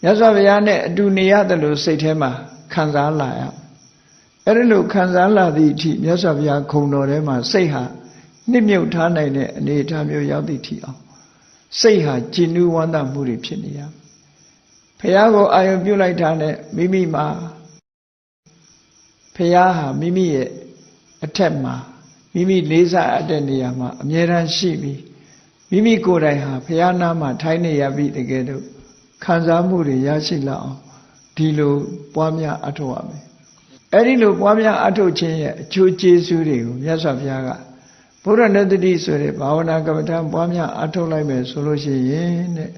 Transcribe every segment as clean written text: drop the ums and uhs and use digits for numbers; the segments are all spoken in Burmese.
မြတ်စွာဘုရားနဲ့အတူနေရတယ်လို့စိတ်ထဲမှာခံစားလာရအဲ့ဒီလိုခံစားလာသည့်အထိမြတ်စွာဘုရားခုံတော်ထဲမှာစိတ်ဟာနှစ်မြုပ်ထားနိုင်တဲ့အနေအထားမျိုးရောက်သည့်အထိအောင်စိတ်ဟာကြည်နူးဝမ်းသာမှုတွေဖြစ်နေရဘုရားကိုအာရုံပြုလိုက်တာနဲ့မိမိမှာဘုရားဟာမိမိရဲ့အထက်မှာမိမိလေးစားအပ်တဲ့နေရာမှာအမြဲတမ်းရှိပြီးမိမိကိုယ်တိုင်ဟာဘုရားနာမှာထိုင်နေရပြီတကယ်တော့ခံစားမှုတွေရရှိလာအောင်ဒီလိုပွားများအထောက်ရမယ်အဲ့ဒီလိုပွားများအထောက်ခြင်းရဲ့အကျိုးကျေးဇူးတွေကိုမြတ်စွာဘုရားကဘုရားနတ္တိဆိုတဲ့ဘာဝနာကမ္မဋ္ဌာန်းပွားများအထောက်လိုက်မယ်ဆိုလို့ရှိရင်တဲ့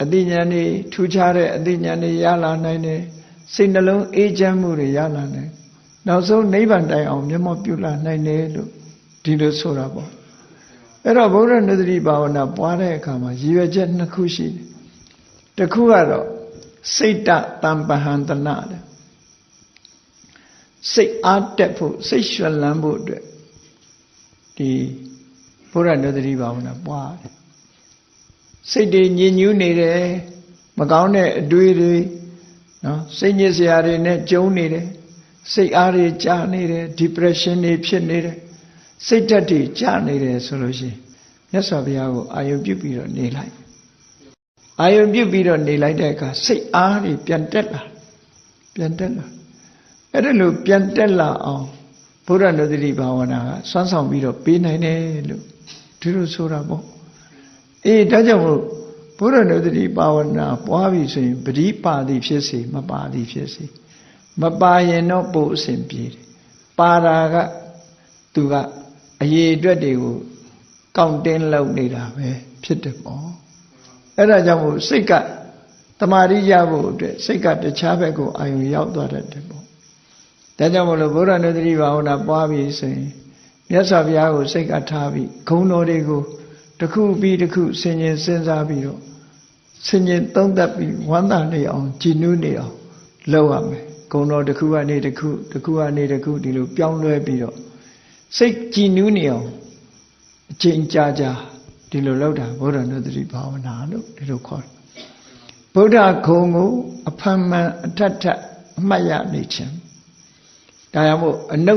အသိဉာဏ်တွေထူးခြားတဲ့အသိဉာဏ်တွေရလာနိုင်တယ်စိတ်နှလုံးအေးချမ်းမှုတွေရလာနိုင်နောက်ဆုံးနိဗ္ဗာန်တိုင်အောင်မျက်မှောက်ပြုလာနိုင်တယ်လို့ဒီလိုဆိုတာပေါ့အဲ့တော့ဘုရားနတ္တိဘာဝနာပွားတဲ့အခါမှာရည်ရွယ်ချက်နှစ်ခုရှိတယ်တစ်ခုကတော့စိတ်တတံပဟံတနာတဲ့စိတ်အားတက်ဖို့စိတ်ရွှင်လန်းဖို့အတွက်ဒီဘုရားနတ္တိဘာဝနာပွားတယ်စိတ်တွေညစ်ညူးနေတယ်မကောင်းတဲ့အတွေးတွေနော်စိတ်ညစ်စရာတွေနဲ့ကြုံနေတယ်စိတ်အားတွေကျနေတယ် depression တွေဖြစ်နေတယ်စိတ်ဓာတ်တွေကျနေတယ်ဆိုလို့ရှိရင်မြတ်စွာဘုရားကိုအာယုံပြုပြီးတော့နေလိုက်အာယုံပြုပြီးတော့နေလိုက်တဲ့အခါစိတ်အားတွေပြန်တက်လာအဲ့ဒါလိုပြန်တက်လာအောင်ဘုရားနတ္တိဘာဝနာကစွမ်းဆောင်ပြီးတော့ပေးနိုင်တယ်လို့ဒီလိုဆိုတာပေါ့ဒါကြောင့်မို့ဘုရားနတ္တိဘာဝနာပွားပြီဆိုရင်ပရိပါတိဖြစ်စေမပါတိဖြစ်စေမပါရင်တော့ပို့အစဉ်ပြေတယ်ပါတာကသူကအရေးအတွက်တွေကိုကောင့်တင်းလုပ်နေတာပဲဖြစ်တယ်ပေါ့အဲ့ဒါကြောင့်မို့စိတ်ကတမာရိရဖို့အတွက်စိတ်ကတခြားဘက်ကိုအာရုံရောက်သွားတတ်တယ်ပေါ့ဒါကြောင့်မို့လို့ဘုရားနတ္တိဘာဝနာပွားပြီဆိုရင်မြတ်စွာဘုရားကိုစိတ်ကထားပြီးဂုဏ်တော်တွေကိုတစ်ခုပြီးတစ်ခုဆင်ခြင်စဉ်းစားပြီးတော့ဆင်ခြင်သုံးသပ်ပြီးဝမ်းသာနေအောင်ကြည်နူးနေအောင်လုပ်ရမယ်ဂုဏ်တော်တစ်ခုကနေတစ်ခုကနေတစ်ခုဒီလိုပြောင်းလဲပြီးတော့စိတ်ကြည်နူးနေအောင်အချိန်ကြာကြာဒီလိုလုပ်တာဘုရားနတ္တိဘာဝနာလို့ဒီလိုခေါ်တယ်ဗုဒ္ဓဂုဏ်ကိုအဖန်မှန်အထက်ထက်အမှတ်ရနေခြင်းဒါကြောင့်မို့အနု